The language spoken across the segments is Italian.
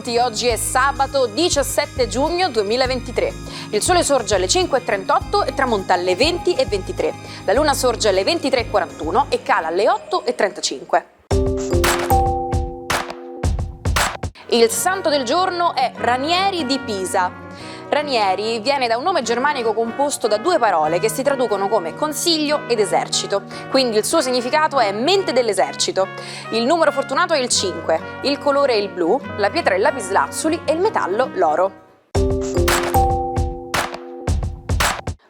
benvenuti, oggi è sabato 17 giugno 2023. Il sole sorge alle 5:38 e tramonta alle 20:23. La luna sorge alle 23:41 e cala alle 8:35. Il santo del giorno è Ranieri di Pisa. Ranieri viene da un nome germanico composto da due parole che si traducono come consiglio ed esercito, quindi il suo significato è mente dell'esercito. Il numero fortunato è il 5, il colore è il blu, la pietra è il lapislazzuli e il metallo l'oro.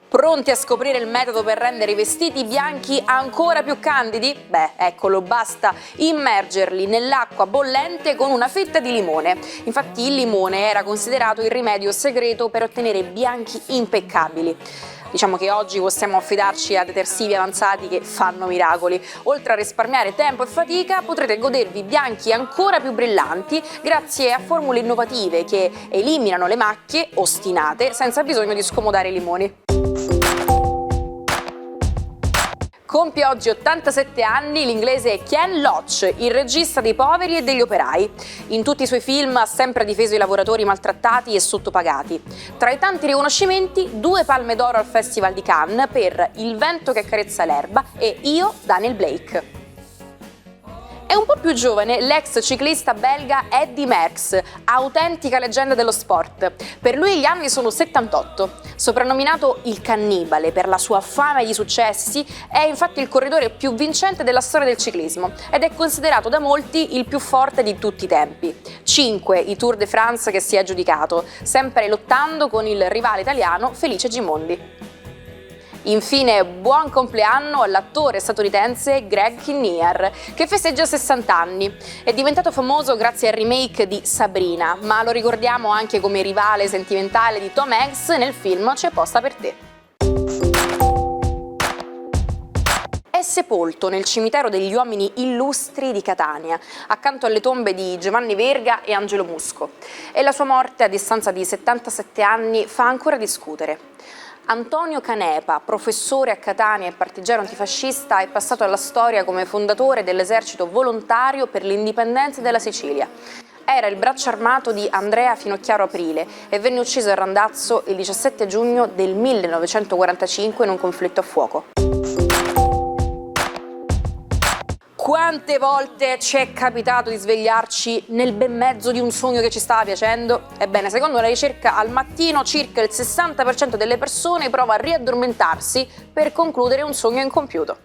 Pronti a scoprire il metodo per rendere i vestiti bianchi ancora più candidi? Beh, eccolo, basta immergerli nell'acqua bollente con una fetta di limone. Infatti il limone era considerato il rimedio segreto per ottenere bianchi impeccabili. Diciamo che oggi possiamo affidarci a detersivi avanzati che fanno miracoli. Oltre a risparmiare tempo e fatica, potrete godervi bianchi ancora più brillanti grazie a formule innovative che eliminano le macchie ostinate senza bisogno di scomodare i limoni. Compie oggi 87 anni l'inglese Ken Loach, il regista dei poveri e degli operai. In tutti i suoi film ha sempre difeso i lavoratori maltrattati e sottopagati. Tra i tanti riconoscimenti, 2 palme d'oro al Festival di Cannes per Il vento che accarezza l'erba e Io, Daniel Blake. È un po' più giovane l'ex ciclista belga Eddy Merckx, autentica leggenda dello sport. Per lui gli anni sono 78. Soprannominato il cannibale per la sua fame di successi, è infatti il corridore più vincente della storia del ciclismo ed è considerato da molti il più forte di tutti i tempi. 5 i Tour de France che si è aggiudicato, sempre lottando con il rivale italiano Felice Gimondi. Infine, buon compleanno all'attore statunitense Greg Kinnear, che festeggia 60 anni. È diventato famoso grazie al remake di Sabrina, ma lo ricordiamo anche come rivale sentimentale di Tom Hanks nel film C'è posta per te. È sepolto nel cimitero degli uomini illustri di Catania, accanto alle tombe di Giovanni Verga e Angelo Musco. E la sua morte, a distanza di 77 anni, fa ancora discutere. Antonio Canepa, professore a Catania e partigiano antifascista, è passato alla storia come fondatore dell'esercito volontario per l'indipendenza della Sicilia. Era il braccio armato di Andrea Finocchiaro Aprile e venne ucciso a Randazzo il 17 giugno del 1945 in un conflitto a fuoco. Quante volte ci è capitato di svegliarci nel ben mezzo di un sogno che ci stava piacendo? Ebbene, secondo una ricerca, al mattino circa il 60% delle persone prova a riaddormentarsi per concludere un sogno incompiuto.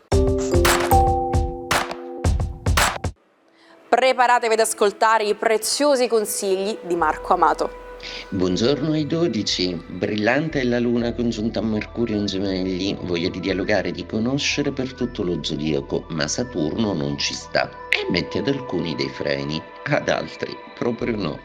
Preparatevi ad ascoltare i preziosi consigli di Marco Amato. Buongiorno ai 12, brillante è la luna congiunta a Mercurio in Gemelli, voglia di dialogare e di conoscere per tutto lo zodiaco, ma Saturno non ci sta e mette ad alcuni dei freni, ad altri proprio no.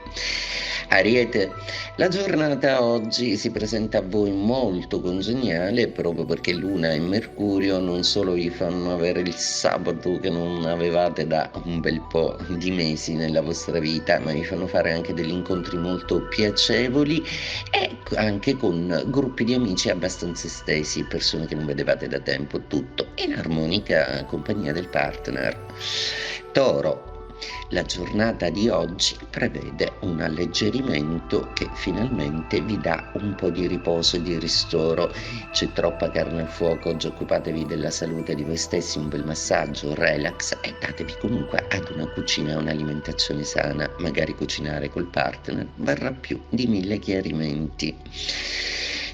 Ariete, la giornata oggi si presenta a voi molto congeniale proprio perché Luna e Mercurio non solo vi fanno avere il sabato che non avevate da un bel po' di mesi nella vostra vita, ma vi fanno fare anche degli incontri molto piacevoli e anche con gruppi di amici abbastanza estesi, persone che non vedevate da tempo, tutto in armonica compagnia del partner. Toro, la giornata di oggi prevede un alleggerimento che finalmente vi dà un po' di riposo e di ristoro. C'è troppa carne al fuoco, oggi occupatevi della salute di voi stessi, un bel massaggio, relax e datevi comunque ad una cucina e un'alimentazione sana. Magari cucinare col partner varrà più di 1000 chiarimenti.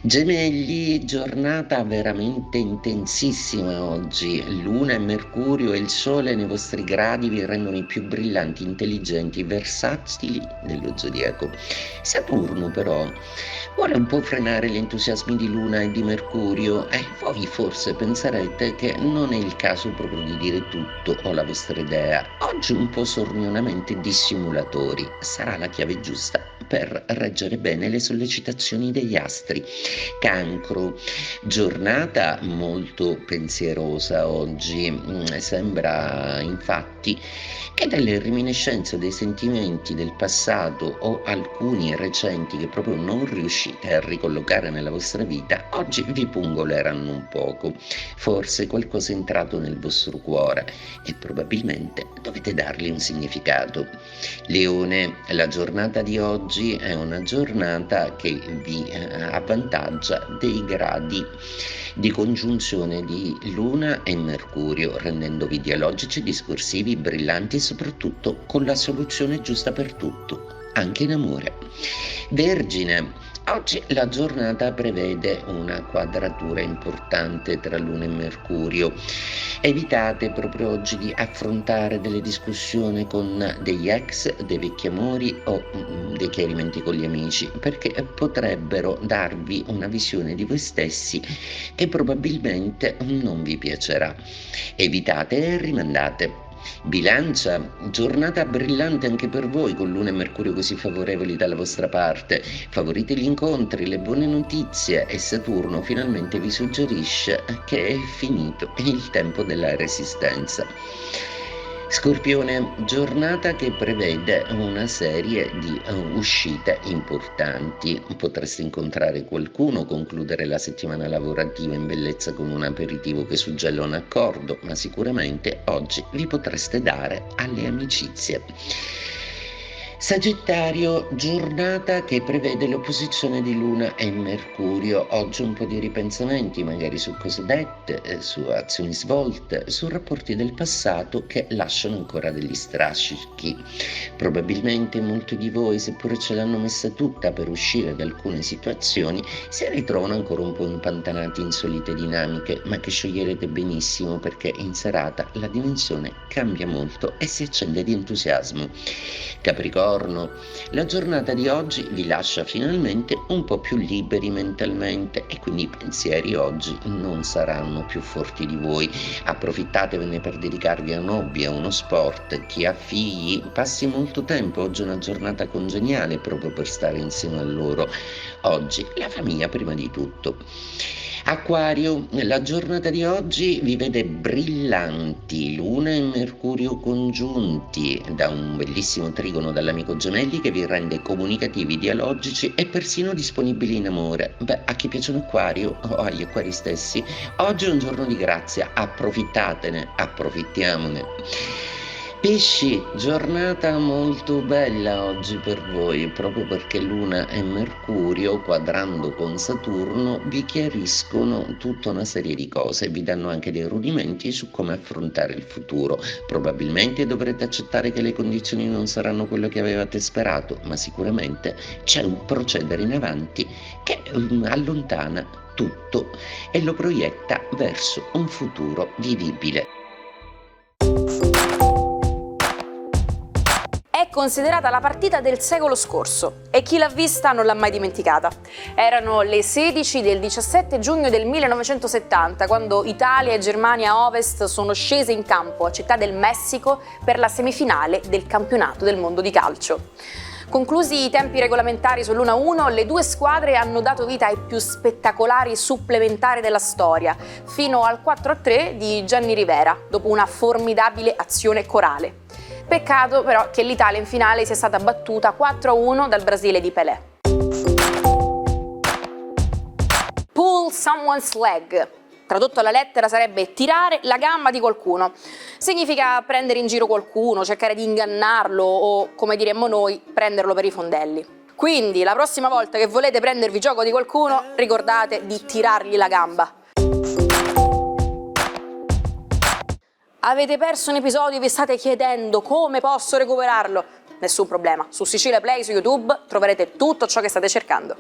Gemelli, giornata veramente intensissima oggi. Luna e Mercurio e il Sole nei vostri gradi vi rendono i più brillanti, intelligenti, versatili dello zodiaco. Saturno però vuole un po' frenare gli entusiasmi di Luna e di Mercurio e voi forse penserete che non è il caso proprio di dire tutto o la vostra idea. Oggi un po' sornionamente dissimulatori. Sarà la chiave giusta per reggere bene le sollecitazioni degli astri. Cancro, giornata molto pensierosa oggi, sembra infatti e dalle reminiscenze dei sentimenti del passato o alcuni recenti che proprio non riuscite a ricollocare nella vostra vita, oggi vi pungoleranno un poco. Forse qualcosa è entrato nel vostro cuore e probabilmente dovete dargli un significato. Leone, la giornata di oggi è una giornata che vi avvantaggia dei gradi di congiunzione di Luna e Mercurio, rendendovi dialogici, discorsivi, brillanti e soprattutto con la soluzione giusta per tutto, anche in amore. Vergine, oggi la giornata prevede una quadratura importante tra Luna e Mercurio. Evitate proprio oggi di affrontare delle discussioni con degli ex, dei vecchi amori o dei chiarimenti con gli amici, perché potrebbero darvi una visione di voi stessi che probabilmente non vi piacerà. Evitate e rimandate. Bilancia, giornata brillante anche per voi con Luna e Mercurio così favorevoli dalla vostra parte. Favorite gli incontri, le buone notizie e Saturno finalmente vi suggerisce che è finito il tempo della resistenza. Scorpione, giornata che prevede una serie di uscite importanti. Potreste incontrare qualcuno, concludere la settimana lavorativa in bellezza con un aperitivo che suggella un accordo, ma sicuramente oggi vi potreste dare alle amicizie. Sagittario, giornata che prevede l'opposizione di Luna e Mercurio. Oggi un po' di ripensamenti, magari su cose dette, su azioni svolte, su rapporti del passato che lasciano ancora degli strascichi. Probabilmente molti di voi, seppure ce l'hanno messa tutta per uscire da alcune situazioni, si ritrovano ancora un po' impantanati in solite dinamiche, ma che scioglierete benissimo perché in serata la dimensione cambia molto e si accende di entusiasmo. Capricorno, la giornata di oggi vi lascia finalmente un po' più liberi mentalmente e quindi i pensieri oggi non saranno più forti di voi. Approfittatevene per dedicarvi a un hobby, a uno sport. Chi ha figli passi molto tempo, oggi è una giornata congeniale proprio per stare insieme a loro. Oggi la famiglia prima di tutto. Acquario, la giornata di oggi vi vede brillanti, Luna e Mercurio congiunti da un bellissimo trigono dall'amico Gemelli che vi rende comunicativi, dialogici e persino disponibili in amore. Beh, a chi piace un acquario o agli acquari stessi, oggi è un giorno di grazia, approfittatene, approfittiamone. Pesci, giornata molto bella oggi per voi, proprio perché Luna e Mercurio, quadrando con Saturno, vi chiariscono tutta una serie di cose, vi danno anche dei rudimenti su come affrontare il futuro. Probabilmente dovrete accettare che le condizioni non saranno quello che avevate sperato, ma sicuramente c'è un procedere in avanti che allontana tutto e lo proietta verso un futuro vivibile. È considerata la partita del secolo scorso e chi l'ha vista non l'ha mai dimenticata. Erano le 16 del 17 giugno del 1970 quando Italia e Germania Ovest sono scese in campo a Città del Messico per la semifinale del campionato del mondo di calcio. Conclusi i tempi regolamentari sull'1-1, le due squadre hanno dato vita ai più spettacolari supplementari della storia, fino al 4-3 di Gianni Rivera, dopo una formidabile azione corale. Peccato però che l'Italia in finale sia stata battuta 4-1 dal Brasile di Pelé. Pull someone's leg. Tradotto alla lettera sarebbe tirare la gamba di qualcuno. Significa prendere in giro qualcuno, cercare di ingannarlo o, come diremmo noi, prenderlo per i fondelli. Quindi la prossima volta che volete prendervi gioco di qualcuno, ricordate di tirargli la gamba. Avete perso un episodio e vi state chiedendo come posso recuperarlo? Nessun problema, su Sicilia Play su YouTube troverete tutto ciò che state cercando.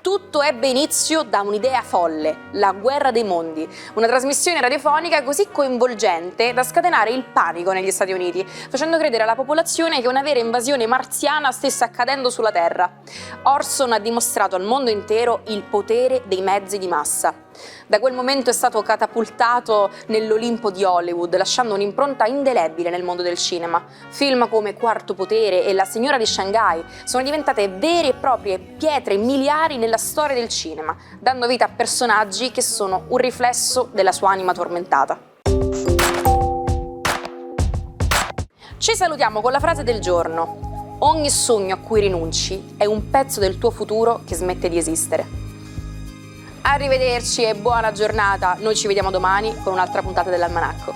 Tutto ebbe inizio da un'idea folle, La Guerra dei Mondi, una trasmissione radiofonica così coinvolgente da scatenare il panico negli Stati Uniti, facendo credere alla popolazione che una vera invasione marziana stesse accadendo sulla Terra. Orson ha dimostrato al mondo intero il potere dei mezzi di massa. Da quel momento è stato catapultato nell'Olimpo di Hollywood, lasciando un'impronta indelebile nel mondo del cinema. Film come Quarto Potere e La signora di Shanghai sono diventate vere e proprie pietre miliari nella storia del cinema, dando vita a personaggi che sono un riflesso della sua anima tormentata. Ci salutiamo con la frase del giorno: ogni sogno a cui rinunci è un pezzo del tuo futuro che smette di esistere. Arrivederci e buona giornata, noi ci vediamo domani con un'altra puntata dell'Almanacco.